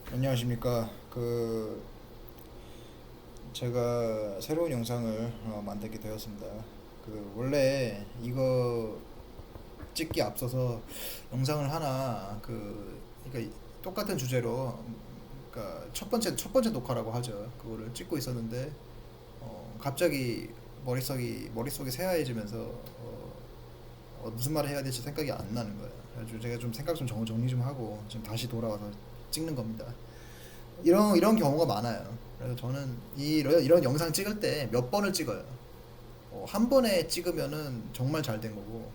안녕하십니까. 제가 새로운 영상을 만들게 되었습니다. 원래 이거 찍기 앞서서 영상을 하나 그러니까 똑같은 주제로 그러니까 첫 번째 녹화라고 하죠. 그거를 찍고 있었는데 갑자기 머릿속이 새하얘지면서 무슨 말을 해야 될지 생각이 안 나는 거예요. 그래서 제가 좀 생각 좀 정리 좀 하고 지금 다시 돌아와서 찍는 겁니다. 이런 경우가 많아요. 그래서 저는 이런 영상 찍을 때 몇 번을 찍어요. 한 번에 찍으면은 정말 잘 된 거고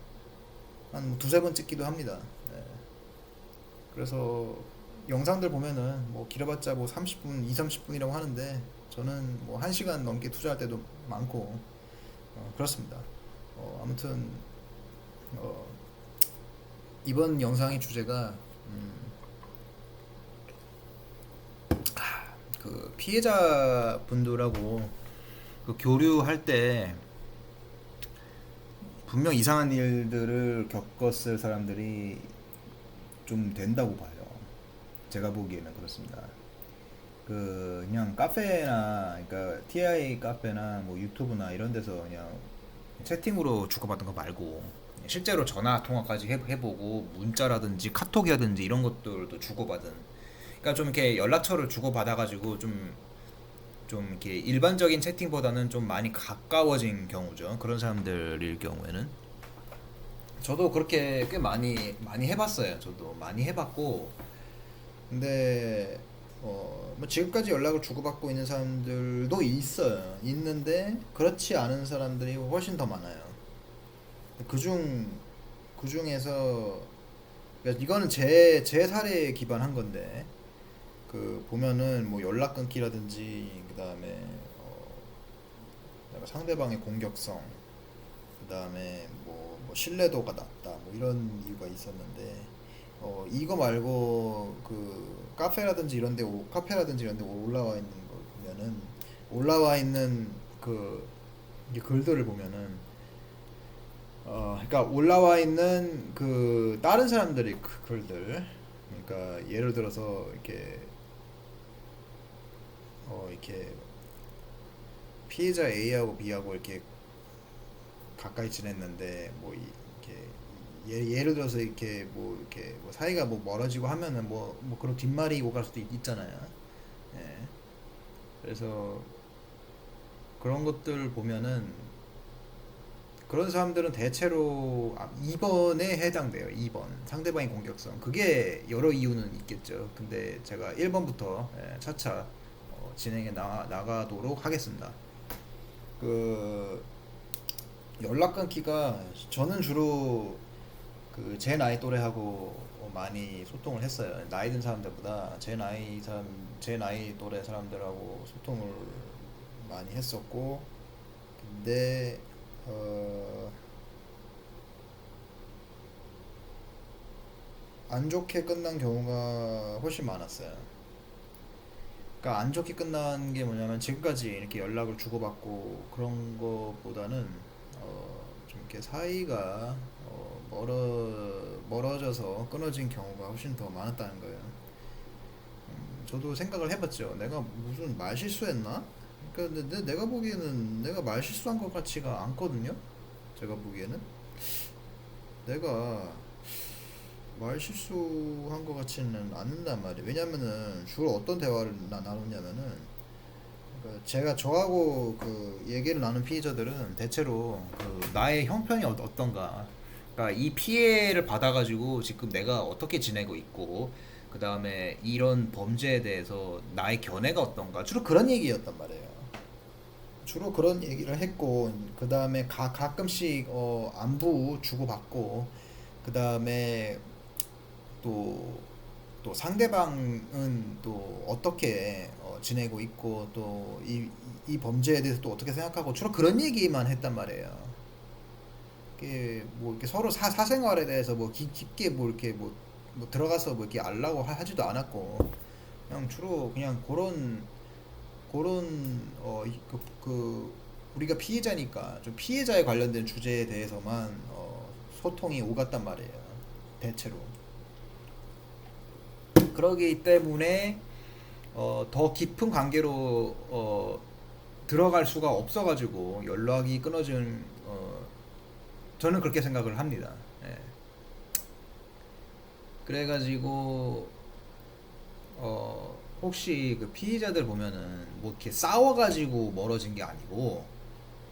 한 두세 번 찍기도 합니다. 네. 그래서 영상들 보면은 뭐 길어봤자 뭐 30분, 2, 30분이라고 하는데 저는 뭐 1시간 넘게 투자할 때도 많고 그렇습니다. 아무튼 어, 이번 영상의 주제가 피해자 분들하고 교류할 때 분명 이상한 일들을 겪었을 사람들이 좀 된다고 봐요. 제가 보기에는 그렇습니다. 그냥 카페나 그러니까 TI 카페나 뭐 유튜브나 이런 데서 그냥 채팅으로 주고받은 거 말고 실제로 전화 통화까지 해보고 문자라든지 카톡이라든지 이런 것들도 주고받은, 그러니까 좀 이렇게 연락처를 주고받아가지고 좀 이렇게 일반적인 채팅보다는 좀 많이 가까워진 경우죠. 그런 사람들일 경우에는 저도 그렇게 꽤 많이 해봤어요. 저도 많이 해봤고, 근데 뭐 지금까지 연락을 주고받고 있는 사람들도 있어요. 있는데 그렇지 않은 사람들이 훨씬 더 많아요. 그중 그중에서 그러니까 이거는 제 사례에 기반한 건데 보면은 뭐 연락 끊기라든지 그다음에 상대방의 공격성, 그다음에 뭐 신뢰도가 낮다 뭐 이런 이유가 있었는데 이거 말고 카페라든지 이런 데 올라와 있는 걸 보면은 올라와 있는 이게 글들을 보면은 그러니까 올라와 있는 다른 사람들의 글들, 그러니까 예를 들어서 이렇게 피해자 A하고 B하고 이렇게 가까이 지냈는데 이렇게 예를 들어서 이렇게 뭐 사이가 뭐 멀어지고 하면은 뭐 그런 뒷말이 오갈 수도 있잖아요. 예. 그래서 그런 것들 보면은 그런 사람들은 대체로 2번에 해당돼요. 2번 상대방의 공격성. 그게 여러 이유는 있겠죠. 근데 제가 1번부터 차차 진행해 나가도록 하겠습니다. 그 연락 끊기가 저는 주로 제 나이 또래하고 많이 소통을 했어요. 나이 든 사람들보다 제 나이 또래 사람들하고 소통을 많이 했었고, 근데 어, 안 좋게 끝난 경우가 훨씬 많았어요. 그러니까 안 좋게 끝난 게 뭐냐면 지금까지 이렇게 연락을 주고받고 그런 거보다는 좀 이렇게 사이가 멀어져서 끊어진 경우가 훨씬 더 많았다는 거예요. 저도 생각을 해봤죠. 내가 무슨 말 실수했나? 그러니까 근데 내가 보기에는 내가 말 실수한 것 같지가 않거든요. 제가 보기에는 내가 말 실수한 것 같지는 않는단 말이에요. 왜냐면은 주로 어떤 대화를 나누냐면은 제가 저하고 얘기를 나눈 피해자들은 대체로 나의 형편이 어떤가, 그러니까 이 피해를 받아가지고 지금 내가 어떻게 지내고 있고 그 다음에 이런 범죄에 대해서 나의 견해가 어떤가, 주로 그런 얘기였단 말이에요. 주로 그런 얘기를 했고, 그 다음에 가끔씩 안부 주고받고, 그 다음에 또, 또 상대방은 또 어떻게 지내고 있고, 또 이 범죄에 대해서 또 어떻게 생각하고, 주로 그런 얘기만 했단 말이에요. 이게 뭐 이렇게 서로 사생활에 대해서 뭐 깊게 뭐 이렇게 뭐 들어가서 뭐 이렇게 알라고 하지도 않았고, 그냥 주로 그냥 그런 우리가 피해자니까 좀 피해자에 관련된 주제에 대해서만 소통이 오갔단 말이에요. 대체로. 그러기 때문에 더 깊은 관계로 들어갈 수가 없어가지고 연락이 끊어진 저는 그렇게 생각을 합니다. 예. 그래가지고 혹시 그 피해자들 보면은 뭐 이렇게 싸워가지고 멀어진 게 아니고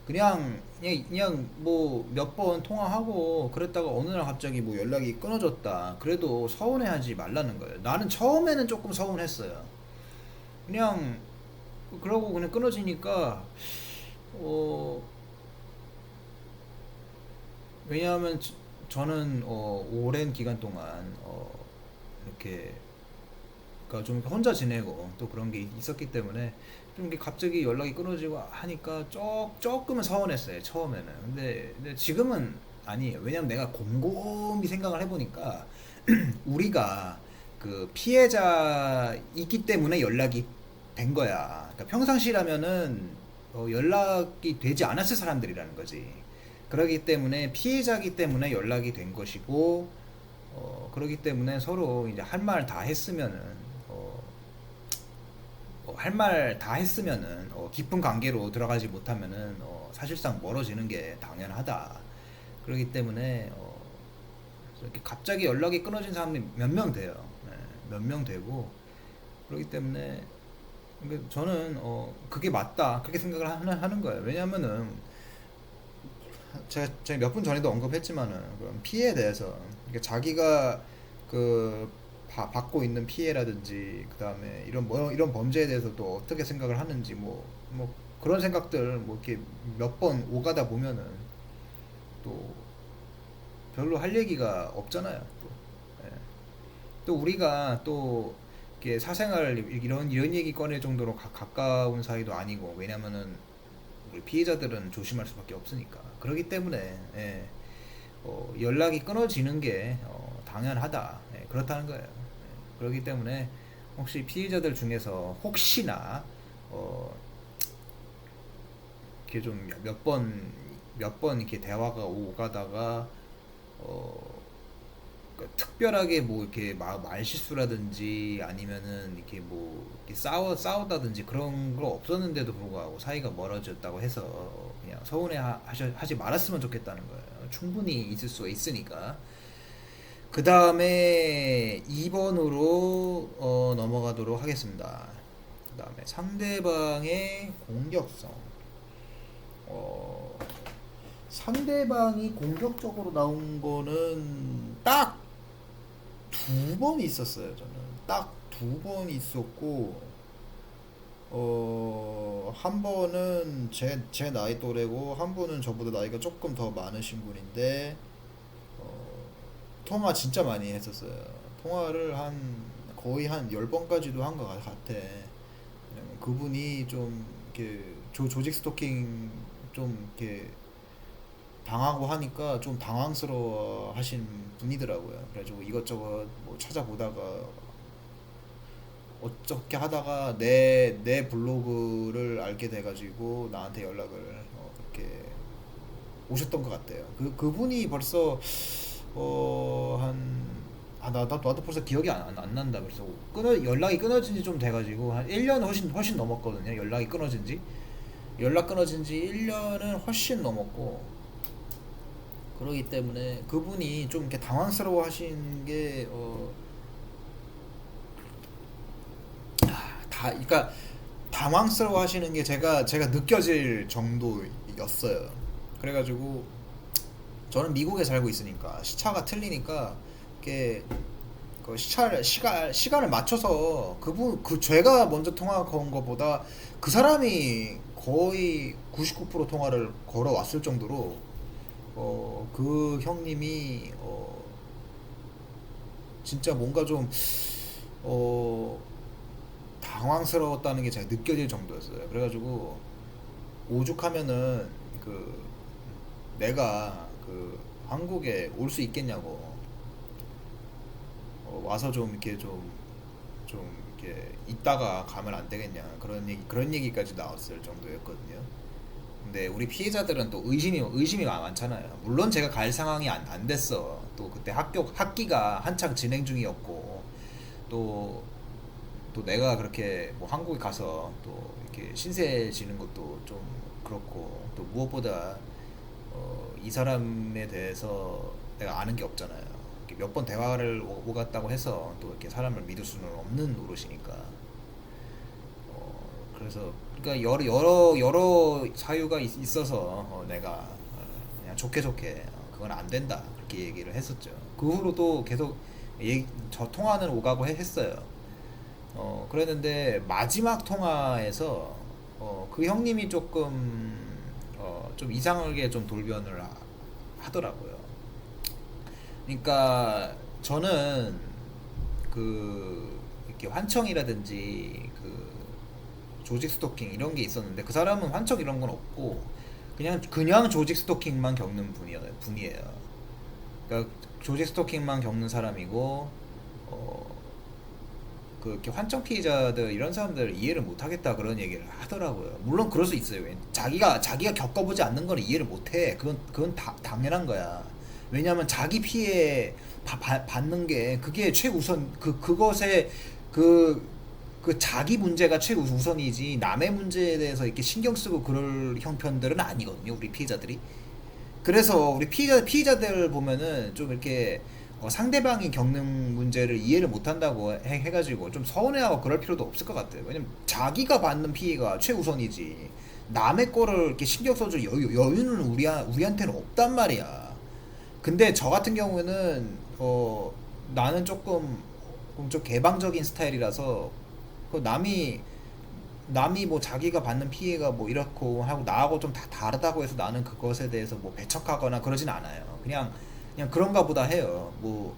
그냥 뭐 몇 번 통화하고 그랬다가 어느 날 갑자기 뭐 연락이 끊어졌다. 그래도 서운해하지 말라는 거예요. 나는 처음에는 조금 서운했어요. 그냥 그러고 그냥 끊어지니까 어 왜냐하면 저는 오랜 기간 동안 이렇게 그러니까 좀 혼자 지내고 또 그런 게 있었기 때문에 좀 이렇게 갑자기 연락이 끊어지고 하니까 조금은 서운했어요 처음에는. 근데 지금은 아니에요. 왜냐면 내가 곰곰이 생각을 해보니까 우리가 그 피해자이기 때문에 연락이 된 거야. 그러니까 평상시라면은 연락이 되지 않았을 사람들이라는 거지. 그러기 때문에 피해자기 때문에 연락이 된 것이고 그러기 때문에 서로 이제 할 말 다 했으면은 할 말 다 했으면은 깊은 관계로 들어가지 못하면은 사실상 멀어지는 게 당연하다. 그렇기 때문에 이렇게 갑자기 연락이 끊어진 사람이 몇 명 돼요. 네, 몇 명 되고 그렇기 때문에 저는 그게 맞다 그렇게 생각을 하는 거예요. 왜냐하면은 제가 몇 분 전에도 언급했지만은 그런 피해에 대해서 그러니까 자기가 그 받고 있는 피해라든지 그 다음에 이런 범죄에 대해서 또 어떻게 생각을 하는지 뭐 그런 생각들 뭐 이렇게 몇 번 오가다 보면은 또 별로 할 얘기가 없잖아요. 또, 예. 또 우리가 또 이렇게 사생활 이런 얘기 꺼낼 정도로 가까운 사이도 아니고 왜냐면은 우리 피해자들은 조심할 수밖에 없으니까 그렇기 때문에 예, 연락이 끊어지는 게 당연하다. 예, 그렇다는 거예요. 예, 그렇기 때문에 혹시 피해자들 중에서 혹시나 어, 이렇게 좀 몇 번 이렇게 대화가 오가다가 그러니까 특별하게 뭐 이렇게 말실수라든지 아니면은 이렇게 뭐 이렇게 싸우다든지 그런 거 없었는데도 불구하고 사이가 멀어졌다고 해서 그냥 서운해 하지 말았으면 좋겠다는 거예요. 충분히 있을 수가 있으니까. 그 다음에 2번으로 넘어가도록 하겠습니다. 그 다음에 상대방의 공격성. 어, 상대방이 공격적으로 나온 거는 딱 두 번 있었어요. 저는 딱 두 번 있었고 한 번은 제 나이 또래고 한 분은 저보다 나이가 조금 더 많으신 분인데 통화 진짜 많이 했었어요. 통화를 거의 한 10번까지도 한 것 같아. 왜냐면 그분이 좀 이렇게 조직 스토킹 좀 이렇게 당하고 하니까 좀 당황스러워 하신 분이더라고요. 그래가지고 이것저것 뭐 찾아보다가 어떻게 하다가 내 블로그를 알게 돼가지고 나한테 연락을 그렇게 오셨던 것 같아요. 그분이 벌써 나도 벌써 기억이 안 난다. 그래서 연락이 끊어진 지 좀 돼가지고 한 1년 훨씬 넘었거든요. 연락 끊어진 지 1년은 훨씬 넘었고 그러기 때문에 그분이 좀 이렇게 당황스러워 하신 게 그러니까 당황스러워 하시는 게 제가 느껴질 정도였어요. 그래가지고 저는 미국에 살고 있으니까 시차가 틀리니까 이게 그 시간을 맞춰서 제가 먼저 통화 건 것보다 그 사람이 거의 99% 통화를 걸어왔을 정도로 그 형님이 진짜 뭔가 좀 어, 당황스러웠다는 게 제가 느껴질 정도였어요. 그래가지고 오죽하면은 그 내가 그 한국에 올 수 있겠냐고 와서 좀 이렇게 좀 이렇게 있다가 가면 안 되겠냐 그런 얘기까지 나왔을 정도였거든요. 근데 우리 피해자들은 또 의심이 많잖아요. 물론 제가 갈 상황이 안 됐어. 또 그때 학기가 한창 진행 중이었고 또 또 내가 그렇게 뭐 한국에 가서 또 이렇게 신세 지는 것도 좀 그렇고, 또 무엇보다 이 사람에 대해서 내가 아는 게 없잖아요. 몇 번 대화를 오갔다고 해서 또 이렇게 사람을 믿을 수는 없는 노릇이니까. 그래서 그러니까 여러 사유가 있어서 내가 그냥 좋게 좋게 그건 안 된다 그렇게 얘기를 했었죠. 그 후로도 계속 저 통화는 오가고 했어요. 그랬는데 마지막 통화에서 그 형님이 조금 좀 이상하게 좀 돌변을 하더라고요. 그러니까 저는 그 이렇게 환청이라든지 그 조직 스토킹 이런 게 있었는데, 그 사람은 환청 이런 건 없고 그냥 조직 스토킹만 겪는 분이에요. 그러니까 조직 스토킹만 겪는 사람이고, 그 이렇게 환청 피해자들 이런 사람들 이해를 못 하겠다 그런 얘기를 하더라고요. 물론 그럴 수 있어요. 자기가 겪어보지 않는 건 이해를 못 해. 그건 당연한 거야. 왜냐하면 자기 피해 받는 게 그게 최우선, 그것에 그 자기 문제가 최우선이지 남의 문제에 대해서 이렇게 신경 쓰고 그럴 형편들은 아니거든요, 우리 피해자들이. 그래서 우리 피해자들 보면은 좀 이렇게 상대방이 겪는 문제를 이해를 못한다고 해가지고 좀 서운해하고 그럴 필요도 없을 것 같아요. 왜냐면 자기가 받는 피해가 최우선이지 남의 거를 이렇게 신경 써줄 여유는 우리한테는 없단 말이야. 근데 저 같은 경우에는 나는 좀 개방적인 스타일이라서, 그 남이 뭐 자기가 받는 피해가 뭐 이렇고 하고 나하고 좀 다 다르다고 해서 나는 그것에 대해서 뭐 배척하거나 그러진 않아요. 그냥 그런가 보다 해요. 뭐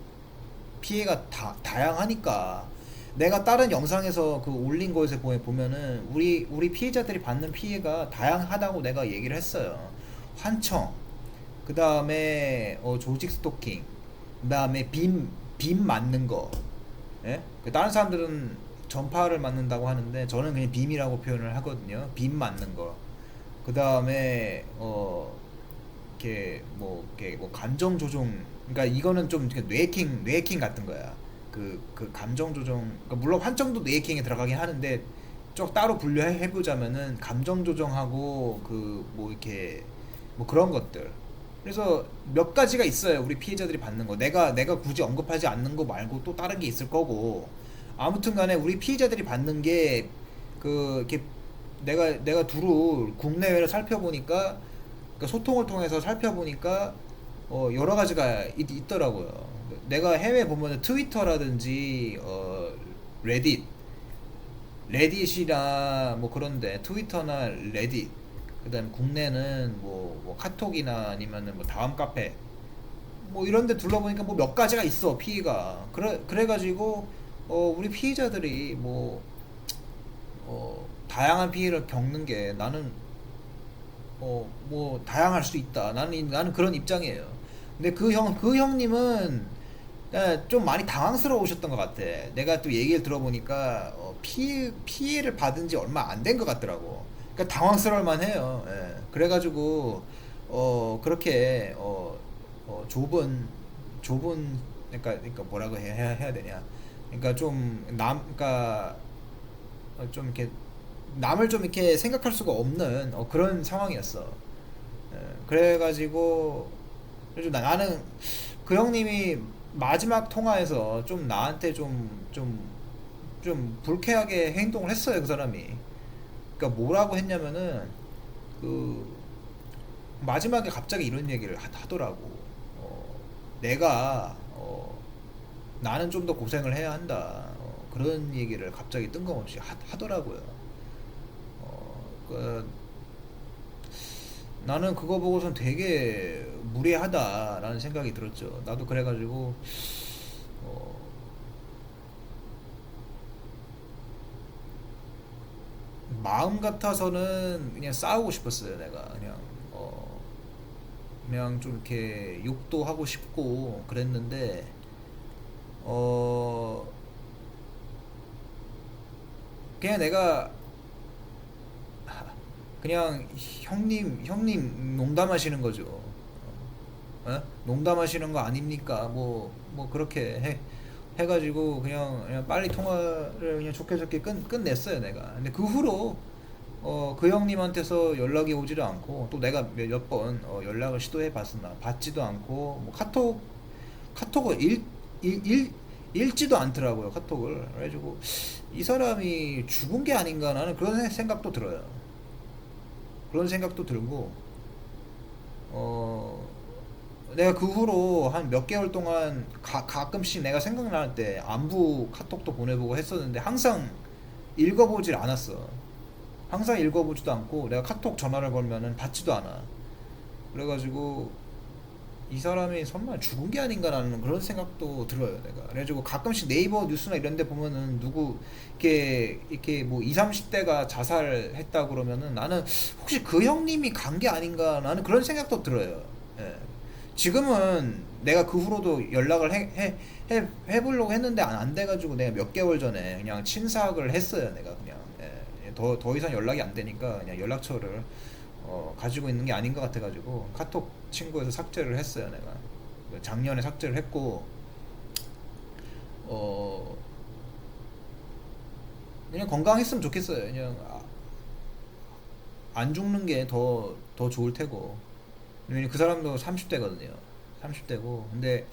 피해가 다양하니까. 내가 다른 영상에서 그 올린 거에서 보면은 우리 피해자들이 받는 피해가 다양하다고 내가 얘기를 했어요. 환청, 그 다음에 조직 스토킹, 그 다음에 빔 맞는 거. 예? 다른 사람들은 전파를 맞는다고 하는데 저는 그냥 빔이라고 표현을 하거든요. 빔 맞는 거. 그 다음에 이렇게 뭐 감정 조종. 그러니까 이거는 좀 이렇게 뇌해킹 같은 거야. 그 감정 조종. 그러니까 물론 환청도 뇌해킹에 들어가긴 하는데 좀 따로 분류해 보자면은 감정 조종하고 그 뭐 이렇게 뭐 그런 것들. 그래서 몇 가지가 있어요. 우리 피해자들이 받는 거. 내가 굳이 언급하지 않는 거 말고 또 다른 게 있을 거고. 아무튼 간에 우리 피해자들이 받는 게 이렇게 내가 두루 국내외를 살펴보니까, 그러니까 소통을 통해서 살펴보니까 여러 가지가 있더라고요. 내가 해외 보면 트위터라든지 레딧이나 뭐 그런데, 트위터나 레딧, 그다음 국내는 뭐 카톡이나 아니면은 뭐 다음 카페 뭐 이런 데 둘러보니까 뭐 몇 가지가 있어, 피해가. 그래가지고 우리 피해자들이 다양한 피해를 겪는 게, 나는 뭐 다양할 수 있다. 나는 그런 입장이에요. 근데 그 형님은 좀 많이 당황스러우셨던 것 같아. 내가 또 얘기를 들어보니까 피해를 받은 지 얼마 안 된 것 같더라고. 그러니까 당황스러울 만해요. 예. 그래가지고 그렇게 좁은, 그러니까 뭐라고 해야 되냐. 그러니까 그러니까 좀 이렇게 남을 좀 이렇게 생각할 수가 없는 그런 상황이었어. 예. 그래가지고 그래서 나는 그 형님이 마지막 통화에서 좀 나한테 좀 불쾌하게 행동을 했어요, 그 사람이. 그러니까 뭐라고 했냐면은 그 마지막에 갑자기 이런 얘기를 하더라고. 내가 나는 좀 더 고생을 해야 한다. 그런 얘기를 갑자기 뜬금없이 하더라고요. 그 나는 그거 보고선 되게 무례하다라는 생각이 들었죠. 나도 그래가지고 어, 마음 같아서는 그냥 싸우고 싶었어요. 내가 그냥 좀 이렇게 욕도 하고 싶고 그랬는데 어 그냥 내가 그냥 형님 농담하시는 거죠. 농담하시는 거 아닙니까? 뭐 그렇게 해가지고 그냥 빨리 통화를 그냥 좋게 좋게 끝냈어요 내가. 근데 그 후로 그 형님한테서 연락이 오지를 않고, 또 내가 몇 번 연락을 시도해 봤으나 받지도 않고, 뭐 카톡을 읽지도 않더라고요, 카톡을. 그래가지고 이 사람이 죽은 게 아닌가, 나는 그런 생각도 들어요. 그런 생각도 들고, 어 내가 그 후로 한 몇 개월 동안 가끔씩 내가 생각날 때 안부 카톡도 보내보고 했었는데, 항상 읽어보질 않았어. 항상 읽어보지도 않고, 내가 카톡 전화를 걸면은 받지도 않아. 그래가지고 이 사람이 정말 죽은 게 아닌가라는 그런 생각도 들어요, 내가. 그래가지고 가끔씩 네이버 뉴스나 이런 데 보면은 누구 이렇게 뭐 20, 30대가 자살했다 그러면은, 나는 혹시 그 형님이 간 게 아닌가, 나는 그런 생각도 들어요. 예. 지금은 내가 그 후로도 연락을 해보려고 했는데 안 돼가지고, 내가 몇 개월 전에 그냥 친삭을 했어요, 내가 그냥. 예. 더 이상 연락이 안 되니까 그냥 연락처를 가지고 있는 게 아닌 것 같아가지고 카톡 친구에서 삭제를 했어요, 내가. 작년에 삭제를 했고, 어 그냥 건강했으면 좋겠어요. 그냥 안 죽는 게 더 좋을 테고. 왜냐면 그 사람도 30대거든요. 30대고. 근데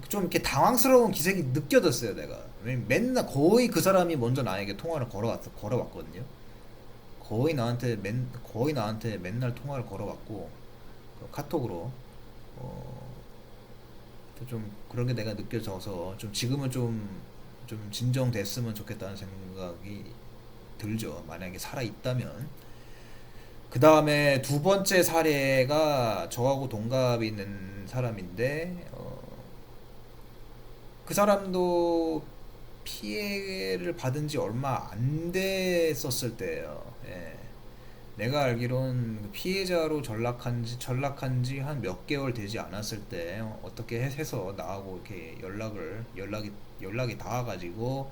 좀 이렇게 당황스러운 기색이 느껴졌어요, 내가. 왜냐면 맨날 거의 그 사람이 먼저 나에게 통화를 걸어왔거든요. 거의 나한테 맨날 통화를 걸어왔고, 카톡으로. 어, 좀 그런 게 내가 느껴져서, 좀 지금은 좀 진정됐으면 좋겠다는 생각이 들죠. 만약에 살아 있다면. 그 다음에 두 번째 사례가 저하고 동갑이 있는 사람인데, 그 사람도 피해를 받은 지 얼마 안 됐었을 때예요. 예. 내가 알기론 그 피해자로 전락한 지 한 몇 개월 되지 않았을 때, 어떻게 해서 나하고 이렇게 연락이 닿아가지고,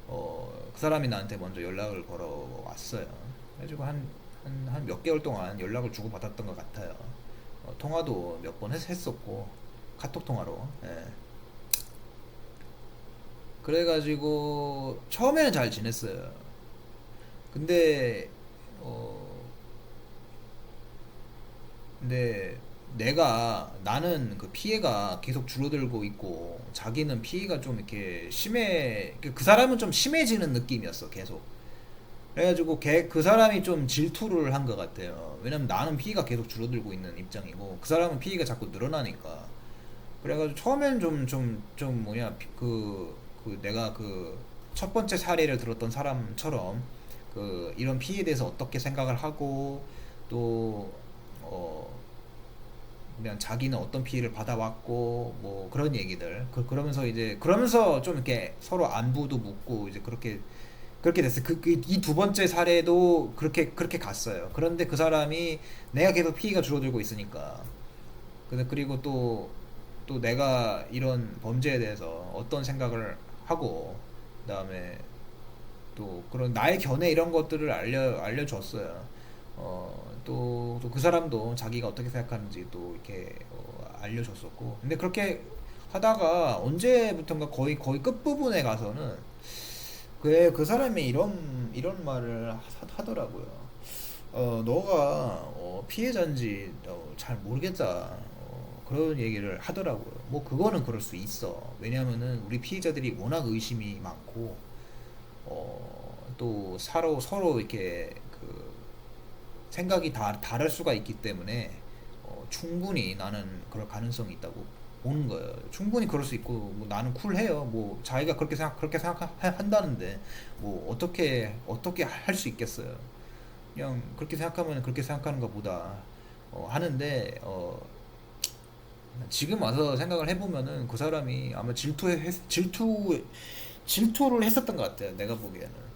그 사람이 나한테 먼저 연락을 걸어왔어요. 그래가지고 한 몇 개월 동안 연락을 주고받았던 것 같아요. 통화도 몇 번 했었고, 카톡 통화로. 예. 그래가지고 처음에는 잘 지냈어요. 근데 어 근데 나는 그 피해가 계속 줄어들고 있고, 자기는 피해가 좀 이렇게 그 사람은 좀 심해지는 느낌이었어, 계속. 그래가지고 그 사람이 좀 질투를 한 것 같아요. 왜냐면 나는 피해가 계속 줄어들고 있는 입장이고, 그 사람은 피해가 자꾸 늘어나니까. 그래가지고 처음엔 좀 뭐냐, 내가 그 첫 번째 사례를 들었던 사람처럼, 이런 피해에 대해서 어떻게 생각을 하고, 또 어 그냥 자기는 어떤 피해를 받아왔고, 뭐 그런 얘기들. 그러면서 좀 이렇게 서로 안부도 묻고, 이제 그렇게 됐어요. 이 두 번째 사례도 그렇게 갔어요. 그런데 그 사람이, 내가 계속 피해가 줄어들고 있으니까. 그리고 또 내가 이런 범죄에 대해서 어떤 생각을 하고, 그다음에 또 그런 나의 견해, 이런 것들을 알려줬어요. 또 그 사람도 자기가 어떻게 생각하는지 또 이렇게 알려줬었고. 근데 그렇게 하다가 언제부턴가 거의 끝부분에 가서는 그 사람이 이런 말을 하더라고요. 너가 피해자인지 잘 모르겠다. 그런 얘기를 하더라고요. 뭐 그거는 그럴 수 있어. 왜냐면은 우리 피해자들이 워낙 의심이 많고, 또 서로 이렇게 그 생각이 다를 수가 있기 때문에, 충분히 나는 그럴 가능성이 있다고 보는 거예요. 충분히 그럴 수 있고, 뭐 나는 쿨해요. 뭐 자기가 그렇게 생각한다는데 뭐 어떻게 할 수 있겠어요. 그냥 그렇게 생각하면 그렇게 생각하는 것보다 하는데, 지금 와서 생각을 해보면은 그 사람이 아마 질투를 했었던 것 같아요, 내가 보기에는.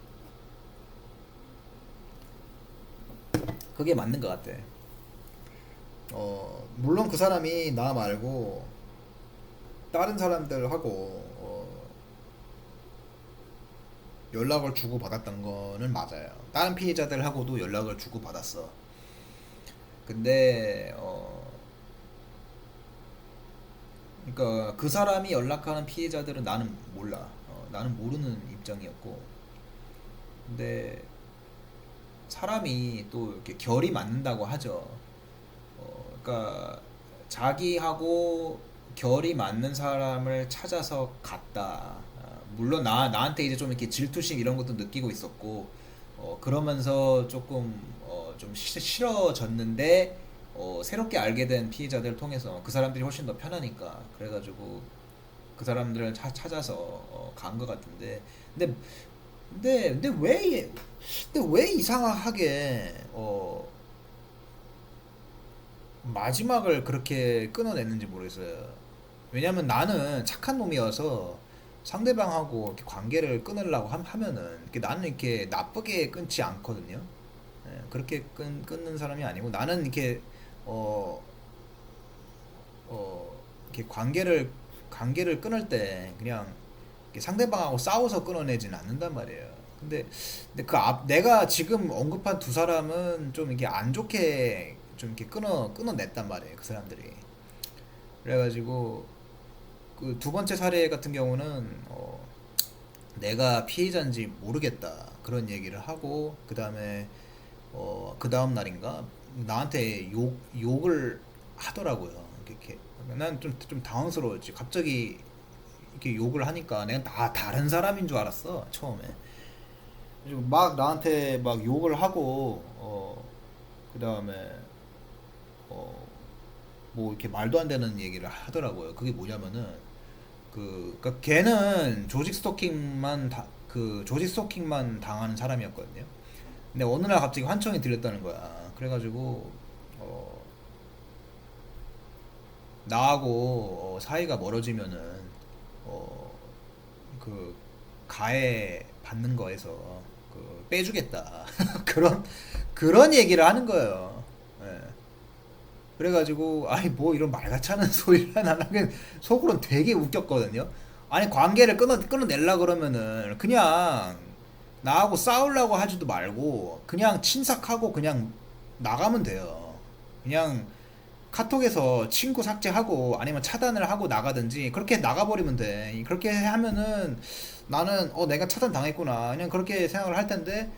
그게 맞는 것 같아. 물론 그 사람이 나 말고 다른 사람들하고 연락을 주고 받았던 거는 맞아요. 다른 피해자들하고도 연락을 주고 받았어. 근데 그러니까 그 사람이 연락하는 피해자들은 나는 몰라. 나는 모르는 입장이었고. 근데 사람이 또 이렇게 결이 맞는다고 하죠. 그러니까 자기하고 결이 맞는 사람을 찾아서 갔다. 물론 나한테 이제 좀 이렇게 질투심 이런 것도 느끼고 있었고, 그러면서 조금 좀 싫어졌는데, 새롭게 알게 된 피해자들을 통해서 그 사람들이 훨씬 더 편하니까 그래가지고 그 사람들을 찾아서 간 것 같은데, 근데 근데 왜 이상하게 마지막을 그렇게 끊어냈는지 모르겠어요. 왜냐면 나는 착한 놈이어서 상대방하고 이렇게 관계를 끊으려고 하면은 나는 이렇게 나쁘게 끊지 않거든요. 그렇게 끊는 사람이 아니고 나는 이렇게 어, 이렇게 관계를 끊을 때 그냥 이렇게 상대방하고 싸워서 끊어내지는 않는단 말이에요. 근데 내가 지금 언급한 두 사람은 좀 이게 안 좋게 좀 이렇게 끊어냈단 말이에요. 그 사람들이. 그래가지고 그 두 번째 사례 같은 경우는 내가 피해자인지 모르겠다 그런 얘기를 하고 그 다음에 그 다음 날인가 나한테 욕을 하더라고요. 이렇게 난 좀 당황스러웠지. 갑자기 이렇게 욕을 하니까 내가 다 다른 사람인 줄 알았어 처음에. 그리고 막 나한테 막 욕을 하고 그 다음에 어, 뭐 이렇게 말도 안 되는 얘기를 하더라고요. 그게 뭐냐면은 그니까 걔는 조직 스토킹만 당하는 사람이었거든요. 근데 어느 날 갑자기 환청이 들렸다는 거야. 그래가지고 어, 나하고 사이가 멀어지면은 어, 그 가해 받는 거에서 빼주겠다. 그런 얘기를 하는 거예요. 예. 그래가지고 아니 뭐 이런 말 같지 않은 소리를 나는 속으로는 되게 웃겼거든요. 아니 관계를 끊어내려 그러면은 그냥 나하고 싸우려고 하지도 말고 그냥 친삭하고 그냥 나가면 돼요. 그냥 카톡에서 친구 삭제하고 아니면 차단을 하고 나가든지 그렇게 나가버리면 돼. 그렇게 하면은 나는 내가 차단 당했구나 그냥 그렇게 생각을 할 텐데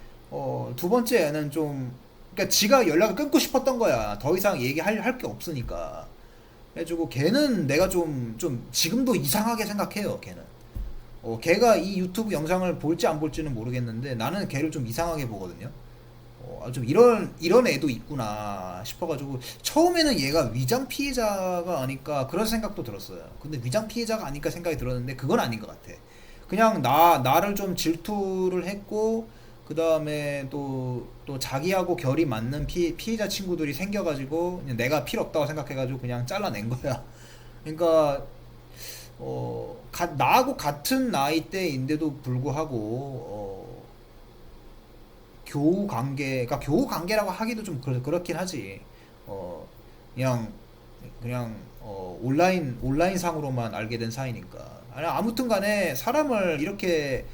두 번째는 좀 그러니까 지가 연락을 끊고 싶었던 거야. 더 이상 얘기할 게 없으니까. 그래가지고 걔는 내가 좀 지금도 이상하게 생각해요. 걔는. 걔가 이 유튜브 영상을 볼지 안 볼지는 모르겠는데 나는 걔를 좀 이상하게 보거든요. 좀 이런 애도 있구나 싶어가지고 처음에는 얘가 위장 피해자가 아닐까 그런 생각도 들었어요. 근데 위장 피해자가 아닐까 생각이 들었는데 그건 아닌 것 같아. 그냥 나를 좀 질투를 했고 그 다음에 또 자기하고 결이 맞는 피해자 친구들이 생겨가지고 그냥 내가 필요 없다고 생각해가지고 그냥 잘라낸 거야. 그러니까 나하고 같은 나이대인데도 불구하고 교우 관계라고 하기도 좀 그렇긴 하지. 어, 그냥 온라인 상으로만 알게 된 사이니까. 아니, 아무튼 간에 사람을 이렇게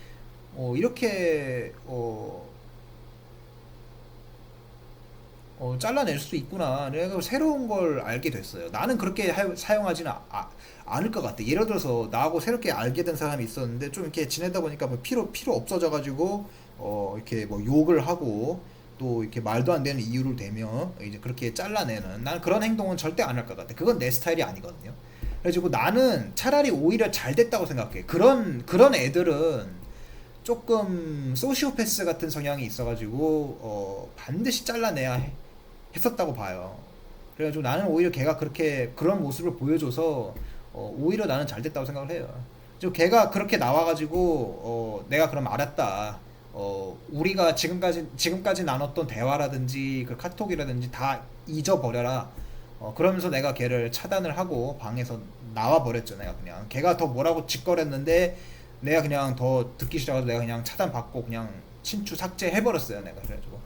잘라낼 수 있구나. 내가 새로운 걸 알게 됐어요. 나는 그렇게 사용하지는 않을 것 같아. 예를 들어서 나하고 새롭게 알게 된 사람이 있었는데 좀 이렇게 지내다 보니까 뭐 필요 없어져가지고 이렇게 뭐 욕을 하고 또 이렇게 말도 안 되는 이유를 대며 이제 그렇게 잘라내는 나는 그런 행동은 절대 안 할 것 같아. 그건 내 스타일이 아니거든요. 그래가지고 나는 차라리 오히려 잘 됐다고 생각해. 그런 애들은 조금 소시오패스 같은 성향이 있어가지고 반드시 잘라내야 했었다고 봐요. 그래가지고 나는 오히려 걔가 그런 모습을 보여줘서 오히려 나는 잘 됐다고 생각을 해요. 저 걔가 그렇게 나와가지고 내가 그럼 알았다. 우리가 지금까지 나눴던 대화라든지 그 카톡이라든지 다 잊어버려라. 그러면서 내가 걔를 차단을 하고 방에서 나와 버렸죠. 내가 그냥 걔가 더 뭐라고 짓거렸는데 내가 그냥 더 듣기 싫어서 내가 그냥 차단받고 그냥 친추 삭제해버렸어요. 내가 그래가지고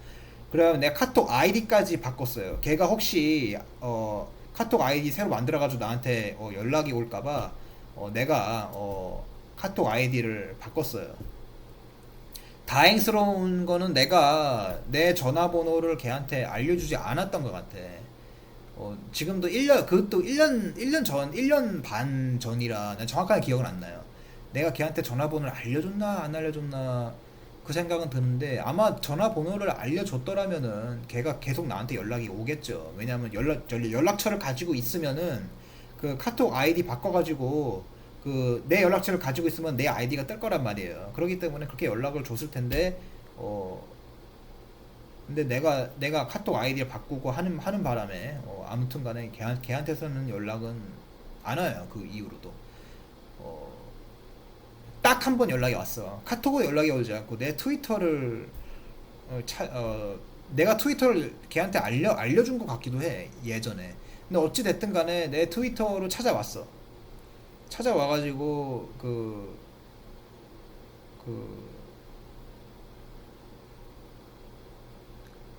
그러면 내가 카톡 아이디까지 바꿨어요. 걔가 혹시 카톡 아이디 새로 만들어가지고 나한테 연락이 올까봐 내가 카톡 아이디를 바꿨어요. 다행스러운 거는 내가 내 전화번호를 걔한테 알려주지 않았던 것 같아. 지금도 그것도 1년 전, 1년 반 전이라 난 정확하게 기억은 안 나요. 내가 걔한테 전화번호를 알려줬나 안 알려줬나 그 생각은 드는데, 아마 전화번호를 알려줬더라면은 걔가 계속 나한테 연락이 오겠죠. 왜냐면 연락처를 가지고 있으면은 그 카톡 아이디 바꿔가지고 그 내 연락처를 가지고 있으면 내 아이디가 뜰 거란 말이에요. 그렇기 때문에 그렇게 연락을 줬을 텐데, 어 근데 내가 카톡 아이디를 바꾸고 하는 바람에, 아무튼 간에 걔한테서는 연락은 안 와요. 그 이후로도. 어, 딱 한 번 연락이 왔어. 카톡으로 연락이 오지 않고 내 트위터를, 내가 트위터를 걔한테 알려준 것 같기도 해, 예전에. 근데 어찌 됐든 간에 내 트위터로 찾아왔어. 찾아와가지고 그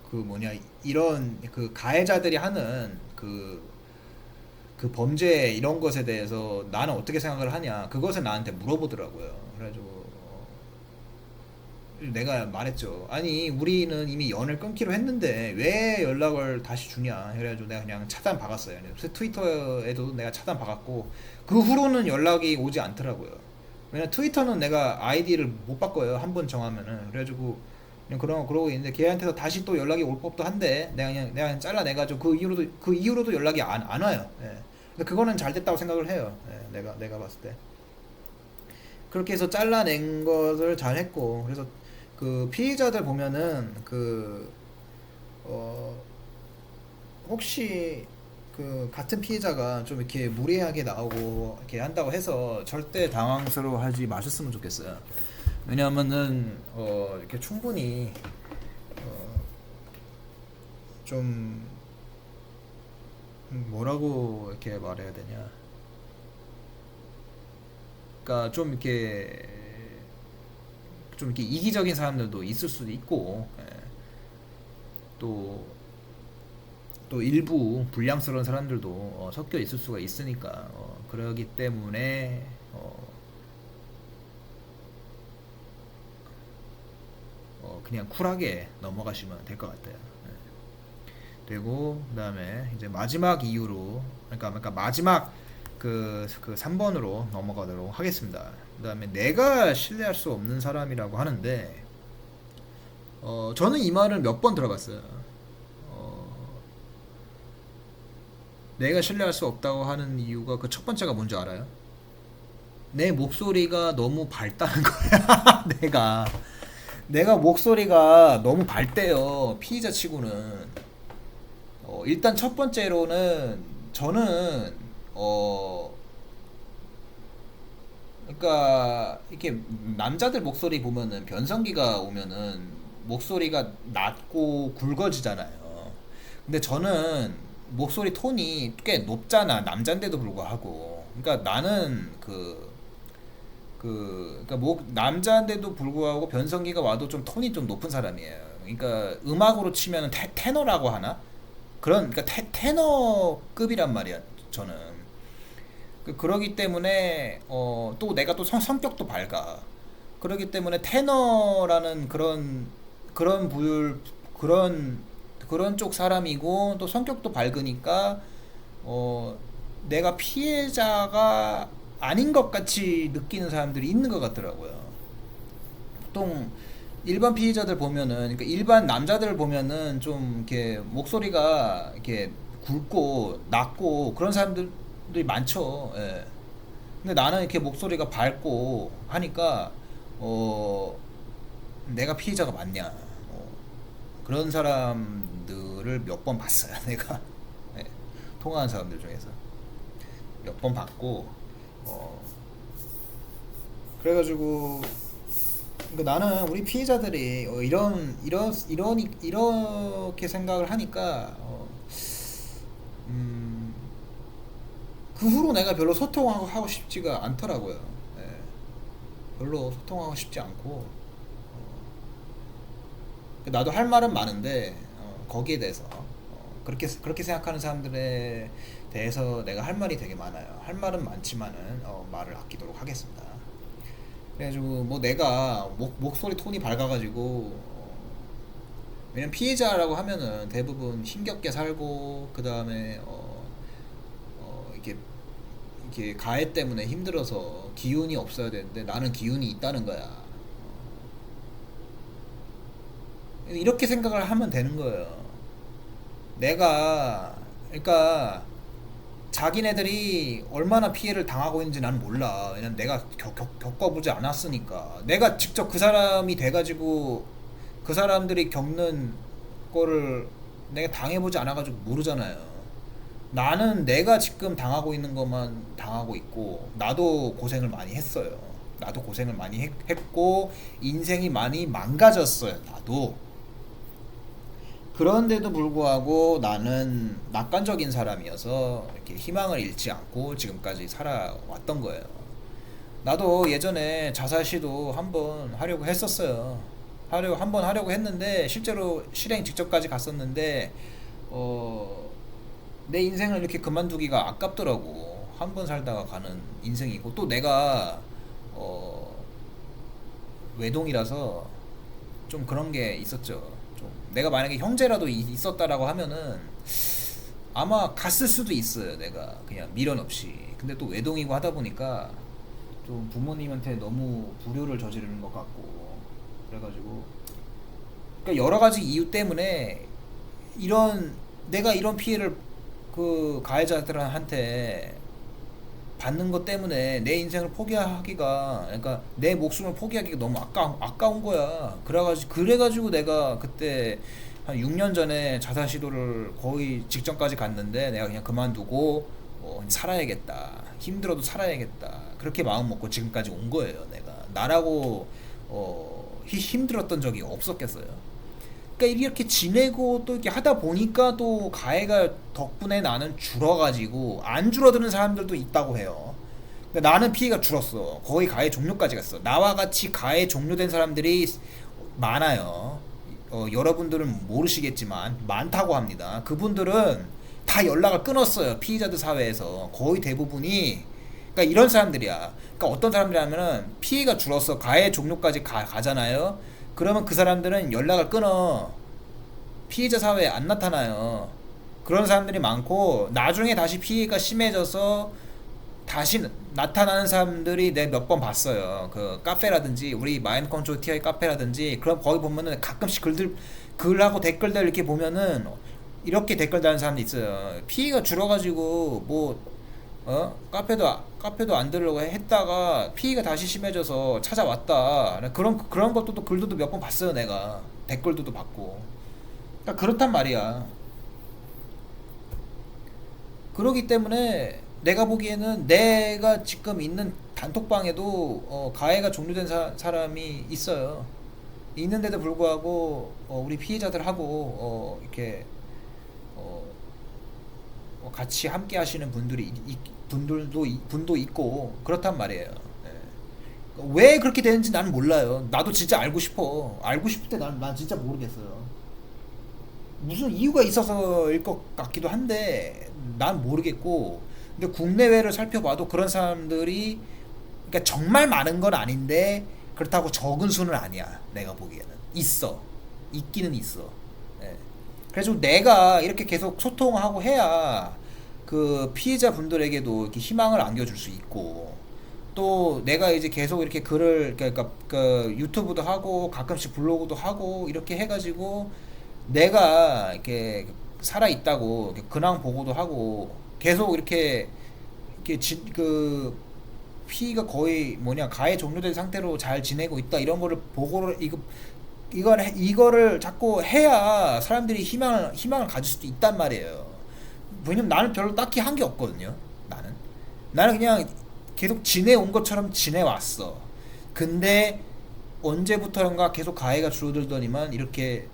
그 뭐냐, 이런 그 가해자들이 하는 그 범죄 이런 것에 대해서 나는 어떻게 생각을 하냐, 그것을 나한테 물어보더라고요. 그래가지고 내가 말했죠. 아니, 우리는 이미 연을 끊기로 했는데 왜 연락을 다시 주냐. 그래가지고 내가 그냥 차단 박았어요. 그래서 트위터에도 내가 차단 박았고, 그 후로는 연락이 오지 않더라고요. 왜냐, 트위터는 내가 아이디를 못 바꿔요, 한 번 정하면은. 그래가지고 그냥 그러고 있는데, 걔한테서 다시 또 연락이 올 법도 한데 내가 그냥 잘라내가지고 그 이후로도 연락이 안 와요. 예. 근데 그거는 잘 됐다고 생각을 해요. 예, 내가 봤을 때 그렇게 해서 잘라낸 것을 잘 했고. 그래서 그 피해자들 보면은 어 혹시 그 같은 피해자가 좀 이렇게 무례하게 나오고 이렇게 한다고 해서 절대 당황스러워하지 마셨으면 좋겠어요. 왜냐하면은 이렇게 충분히 어, 좀 뭐라고 이렇게 말해야 되냐. 그러니까 좀 이렇게 이기적인 사람들도 있을 수도 있고, 예. 또 또 일부 불량스러운 사람들도 섞여 있을 수가 있으니까, 그러기 때문에 그냥 쿨하게 넘어가시면 될 것 같아요. 예. 그리고 그다음에 이제 마지막 이유로, 그러니까 마지막 그 3번으로 넘어가도록 하겠습니다. 그다음에 내가 신뢰할 수 없는 사람이라고 하는데, 저는 이 말을 몇 번 들어봤어요. 어, 내가 신뢰할 수 없다고 하는 이유가 그 첫 번째가 뭔지 알아요? 내 목소리가 너무 밝다는 거야. 내가 목소리가 너무 밝대요, 피의자 치고는. 일단 첫 번째로는 저는 어 그러니까 이렇게 남자들 목소리 보면은 변성기가 오면은 목소리가 낮고 굵어지잖아요. 근데 저는 목소리 톤이 꽤 높잖아, 남잔데도 불구하고. 그러니까 나는 그러니까 남자인데도 불구하고 변성기가 와도 좀 톤이 좀 높은 사람이에요. 그러니까 음악으로 치면은 테너라고 하나? 그러니까 테너급이란 말이야, 저는. 그러기 때문에 또 내가 또 성격도 밝아. 그러기 때문에 테너라는 그런 부율, 그런 쪽 사람이고, 또 성격도 밝으니까 어 내가 피해자가 아닌 것 같이 느끼는 사람들이 있는 것 같더라고요. 보통 일반 피해자들 보면은, 그러니까 일반 남자들 보면은 좀 이렇게 목소리가 이렇게 굵고 낮고 그런 사람들이 많죠. 예. 근데 나는 이렇게 목소리가 밝고 하니까 어 내가 피해자가 맞냐, 그런 사람들을 몇 번 봤어요. 내가, 예, 통화한 사람들 중에서 몇 번 봤고. 어 그래가지고, 그러니까 나는 우리 피해자들이 이렇게 생각을 하니까, 음, 그 후로 내가 별로 소통하고 싶지가 않더라고요. 예, 별로 소통하고 싶지 않고, 나도 할 말은 많은데, 거기에 대해서 그렇게 생각하는 사람들에 대해서 내가 할 말이 되게 많아요. 할 말은 많지만은 말을 아끼도록 하겠습니다. 그래가지고 뭐 내가 목소리 톤이 밝아가지고, 왜냐면 피해자라고 하면은 대부분 힘겹게 살고, 그 다음에 이렇게 이렇게 가해 때문에 힘들어서 기운이 없어야 되는데 나는 기운이 있다는 거야. 이렇게 생각을 하면 되는 거예요. 내가 그러니까 자기네들이 얼마나 피해를 당하고 있는지 난 몰라. 왜냐면 내가 겪어보지 않았으니까. 내가 직접 그 사람이 돼가지고 그 사람들이 겪는 거를 내가 당해보지 않아가지고 모르잖아요. 나는 내가 지금 당하고 있는 것만 당하고 있고 나도 고생을 많이 했어요. 나도 고생을 많이 했고 인생이 많이 망가졌어요. 나도. 그런데도 불구하고 나는 낙관적인 사람이어서 이렇게 희망을 잃지 않고 지금까지 살아왔던 거예요. 나도 예전에 자살 시도 한번 하려고 했었어요. 한번 하려고 했는데 실제로 실행 직전까지 갔었는데 어, 내 인생을 이렇게 그만두기가 아깝더라고. 한 번 살다가 가는 인생이고 또 내가 어, 외동이라서 좀 그런 게 있었죠. 좀 내가 만약에 형제라도 있었다라고 하면은 아마 갔을 수도 있어요. 내가 그냥 미련 없이. 근데 또 외동이고 하다 보니까 좀 부모님한테 너무 불효를 저지르는 것 같고 그래가지고 그러니까 여러 가지 이유 때문에 이런 내가 이런 피해를 그 가해자들한테 받는 것 때문에 내 인생을 포기하기가 그러니까 내 목숨을 포기하기가 너무 아까운 거야. 그래가지고 내가 그때 한 6년 전에 자살 시도를 거의 직전까지 갔는데 내가 그냥 그만두고 살아야겠다. 힘들어도 살아야겠다. 그렇게 마음 먹고 지금까지 온 거예요. 내가 나라고 힘들었던 적이 없었겠어요. 그러니까 이렇게 지내고 또 이렇게 하다 보니까 또 가해가 덕분에 나는 줄어가지고 안 줄어드는 사람들도 있다고 해요. 근데 나는 피해가 줄었어. 거의 가해 종료까지 갔어. 나와 같이 가해 종료된 사람들이 많아요. 여러분들은 모르시겠지만 많다고 합니다. 그분들은 다 연락을 끊었어요. 피해자들 사회에서 거의 대부분이 그러니까 이런 사람들이야. 그러니까 어떤 사람들이냐면은 피해가 줄었어. 가해 종료까지 가잖아요. 그러면 그 사람들은 연락을 끊어. 피해자 사회에 안 나타나요. 그런 사람들이 많고 나중에 다시 피해가 심해져서 다시 나타나는 사람들이 내 몇 번 봤어요. 그 카페라든지 우리 마인드 컨트롤 TI 카페라든지 그럼 거기 보면은 가끔씩 글하고 댓글들 이렇게 보면은 이렇게 댓글 다는 사람도 있어요. 피해가 줄어가지고 카페도 안 들으려고 했다가 피해가 다시 심해져서 찾아왔다. 그런 것도 또 글도 몇 번 봤어요. 내가 댓글도 받고. 그러니까 그렇단 말이야. 그러기 때문에 내가 보기에는 내가 지금 있는 단톡방에도 가해가 종료된 사람이 있어요. 있는데도 불구하고 우리 피해자들하고 이렇게 어, 같이 함께 하시는 분도 있고 그렇단 말이에요. 예. 왜 그렇게 되는지 나는 몰라요. 나도 진짜 알고 싶어. 알고 싶을 때 난 진짜 모르겠어요. 무슨 이유가 있어서일 것 같기도 한데 난 모르겠고 근데 국내외를 살펴봐도 그런 사람들이 그러니까 정말 많은 건 아닌데 그렇다고 적은 수는 아니야. 내가 보기에는 있어. 있기는 있어. 예. 그래서 내가 이렇게 계속 소통하고 해야 그 피해자 분들에게도 이렇게 희망을 안겨줄 수 있고 또 내가 이제 계속 이렇게 글을 그러니까 그 유튜브도 하고 가끔씩 블로그도 하고 이렇게 해가지고 내가 이렇게 살아 있다고 근황 보고도 하고 계속 이렇게 그 피가 거의 가해 종료된 상태로 잘 지내고 있다 이런 거를 보고를 이거를 자꾸 해야 사람들이 희망을 가질 수도 있단 말이에요. 왜냐면 나는 별로 딱히 한 게 없거든요. 나는 그냥 계속 지내온 것처럼 지내왔어. 근데 언제부터인가 계속 가해가 줄어들더니만 이렇게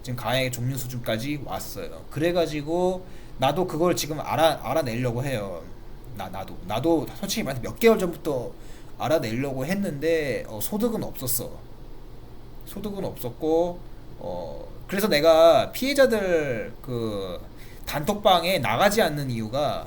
지금 가해 종료 수준까지 왔어요. 그래가지고 나도 그걸 지금 알아내려고 해요. 나도 솔직히 말해서 몇 개월 전부터 알아내려고 했는데 소득은 없었어. 소득은 없었고 그래서 내가 피해자들 그 단톡방에 나가지 않는 이유가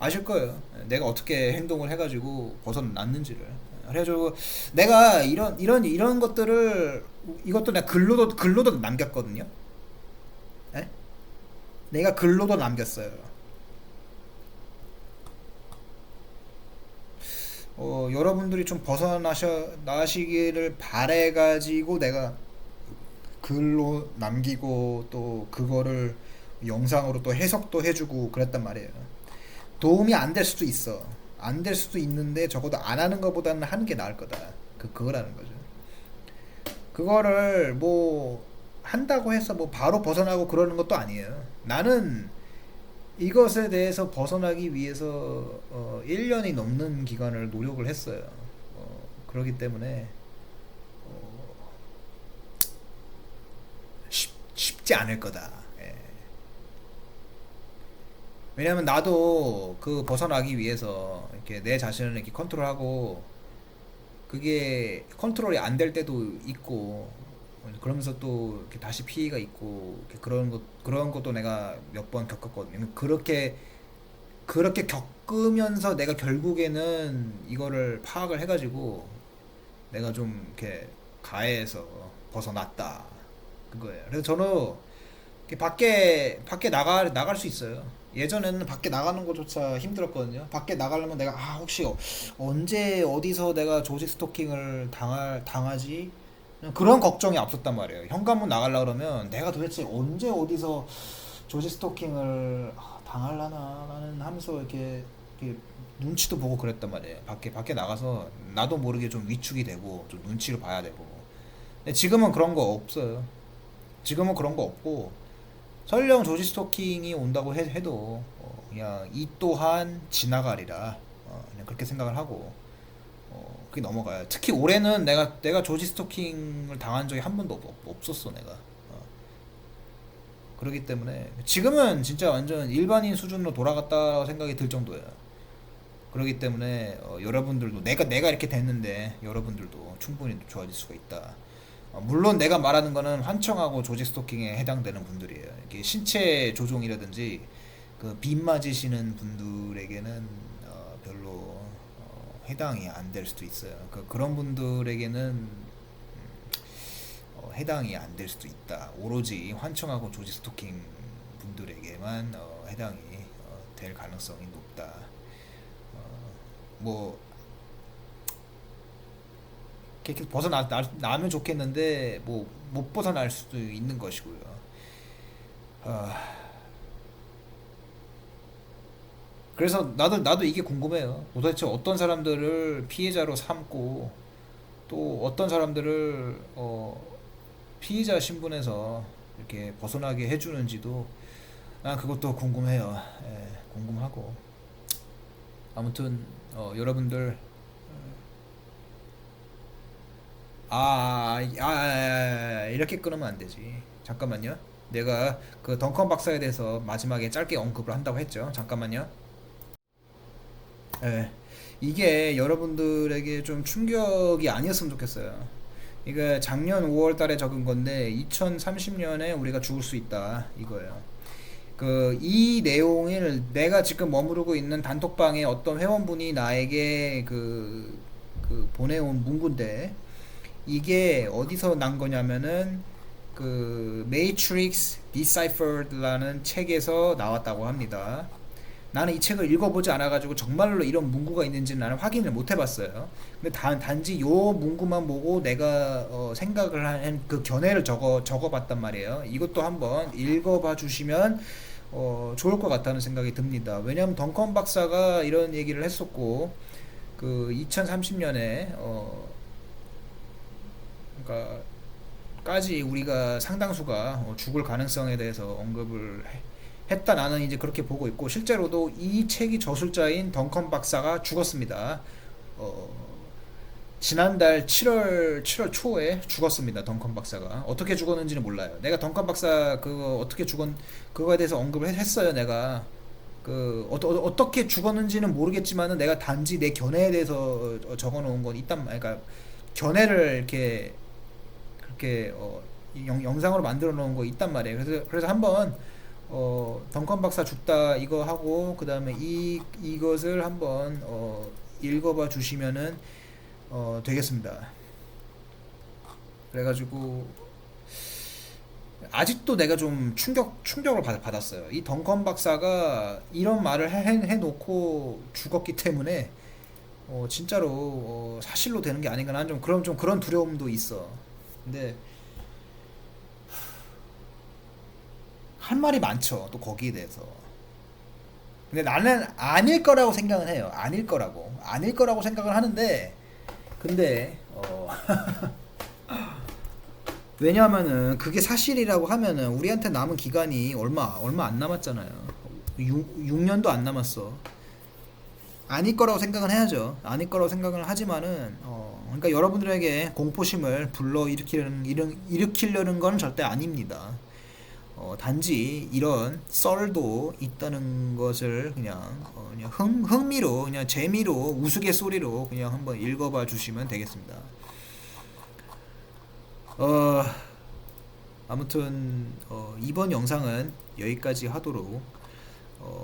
아실 거예요. 내가 어떻게 행동을 해가지고 벗어났는지를. 그래가지고 내가 이런 것들을 이것도 내가 글로도 남겼거든요. 예? 내가 글로도 남겼어요. 여러분들이 좀 나시기를 바래가지고 내가 글로 남기고 또 그거를 영상으로 또 해석도 해주고 그랬단 말이에요. 도움이 안 될 수도 있어. 안 될 수도 있는데 적어도 안 하는 것보다는 하는 게 나을 거다. 그거라는 거죠. 그거를 뭐 한다고 해서 뭐 바로 벗어나고 그러는 것도 아니에요. 나는 이것에 대해서 벗어나기 위해서 1년이 넘는 기간을 노력을 했어요. 그렇기 때문에 어, 쉽지 않을 거다. 예. 왜냐면 나도 그 벗어나기 위해서 이렇게 내 자신을 이렇게 컨트롤하고 그게 컨트롤이 안 될 때도 있고 그러면서 또 이렇게 다시 피해가 있고 이렇게 그런 것도 내가 몇 번 겪었거든요. 그렇게 겪으면서 내가 결국에는 이거를 파악을 해가지고 내가 좀 이렇게 가해에서 벗어났다 그거예요. 그래서 저는 이렇게 밖에 나갈 수 있어요. 예전에는 밖에 나가는 것조차 힘들었거든요. 밖에 나가려면 내가 혹시 언제 어디서 내가 조지 스토킹을 당하지? 그런 걱정이 앞섰단 말이에요. 현관문 나가려 그러면 내가 도대체 언제 어디서 조지 스토킹을 당할라나 나는 하면서 이렇게 눈치도 보고 그랬단 말이에요. 밖에 나가서 나도 모르게 좀 위축이 되고 좀 눈치를 봐야 되고. 근데 지금은 그런 거 없어요. 지금은 그런 거 없고 설령 조지 스토킹이 온다고 해도 그냥 이 또한 지나가리라 그냥 그렇게 생각을 하고 그게 넘어가요. 특히 올해는 내가 조지 스토킹을 당한 적이 한 번도 없었어 내가. 그렇기 때문에 지금은 진짜 완전 일반인 수준으로 돌아갔다고 생각이 들 정도예요. 그렇기 때문에 여러분들도 내가 이렇게 됐는데 여러분들도 충분히 좋아질 수가 있다. 물론 내가 말하는 거는 환청하고 조지 스토킹에 해당되는 분들이에요. 이게 신체 조종이라든지 그 빗 맞으시는 분들에게는 별로 해당이 안 될 수도 있어요. 그런 분들에게는 해당이 안 될 수도 있다. 오로지 환청하고 조지 스토킹 분들에게만 해당이 될 가능성이 높다. 뭐 이렇게 벗어나면 좋겠는데 뭐 못 벗어날 수도 있는 것이고요. 아, 그래서 나도 이게 궁금해요. 도대체 어떤 사람들을 피해자로 삼고 또 어떤 사람들을 피의자 신분에서 이렇게 벗어나게 해주는지도 난 그것도 궁금해요. 예, 궁금하고 아무튼 여러분들 이렇게 끊으면 안 되지. 잠깐만요. 내가 그 덩컨 박사에 대해서 마지막에 짧게 언급을 한다고 했죠. 잠깐만요. 예. 이게 여러분들에게 좀 충격이 아니었으면 좋겠어요. 이게 작년 5월 달에 적은 건데 2030년에 우리가 죽을 수 있다 이거예요. 이 내용을 내가 지금 머무르고 있는 단톡방에 어떤 회원분이 나에게 보내온 문구인데 이게 어디서 난 거냐면은 그 Matrix Deciphered라는 책에서 나왔다고 합니다. 나는 이 책을 읽어보지 않아가지고 정말로 이런 문구가 있는지는 나는 확인을 못 해봤어요. 근데 단지 요 문구만 보고 내가 생각을 한 그 견해를 적어봤단 말이에요. 이것도 한번 읽어봐 주시면 좋을 것 같다는 생각이 듭니다. 왜냐하면 덩컨 박사가 이런 얘기를 했었고 그 2030년에 그러니까 까지 우리가 상당수가 죽을 가능성에 대해서 언급을 했다. 나는 이제 그렇게 보고 있고 실제로도 이 책이 저술자인 덩컨 박사가 죽었습니다. 어, 지난달 7월 초에 죽었습니다. 덩컨 박사가 어떻게 죽었는지는 몰라요. 내가 덩컨 박사 그거 어떻게 죽었 그거에 대해서 언급을 했어요. 내가 어떻게 죽었는지는 모르겠지만은 내가 단지 내 견해에 대해서 적어놓은 건 있단 그러니까 견해를 이렇게 그렇게 영상으로 만들어 놓은 거 있단 말이에요. 그래서 한번 덩컨 박사 죽다 이거 하고 그 다음에 이것을 한번 읽어봐 주시면은 되겠습니다. 그래가지고 아직도 내가 좀 충격을 받았어요. 이 덩컨 박사가 이런 말을 해놓고 죽었기 때문에 진짜로 사실로 되는 게 아닌가 나는 좀 그런 두려움도 있어. 근데 할 말이 많죠. 또 거기에 대해서. 근데 나는 아닐 거라고 생각은 해요. 아닐 거라고 생각을 하는데 근데 왜냐하면은 그게 사실이라고 하면은 우리한테 남은 기간이 얼마 안 남았잖아요. 6년도 안 남았어. 아닐 거라고 생각은 해야죠. 아닐 거라고 생각을 하지만은 그러니까 여러분들에게 공포심을 일으키려는 건 절대 아닙니다. 단지 이런 썰도 있다는 것을 그냥 흥미로 그냥 재미로 우스갯소리로 그냥 한번 읽어봐 주시면 되겠습니다. 어, 아무튼 이번 영상은 여기까지 하도록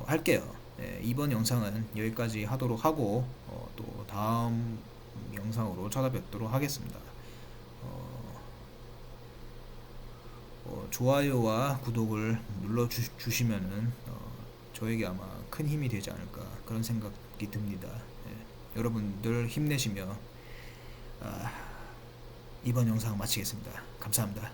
할게요. 예, 이번 영상은 여기까지 하도록 하고 또 다음 영상으로 찾아뵙도록 하겠습니다. 좋아요와 구독을 눌러 주시면은 저에게 아마 큰 힘이 되지 않을까 그런 생각이 듭니다. 예, 여러분들 힘내시며 이번 영상 마치겠습니다. 감사합니다.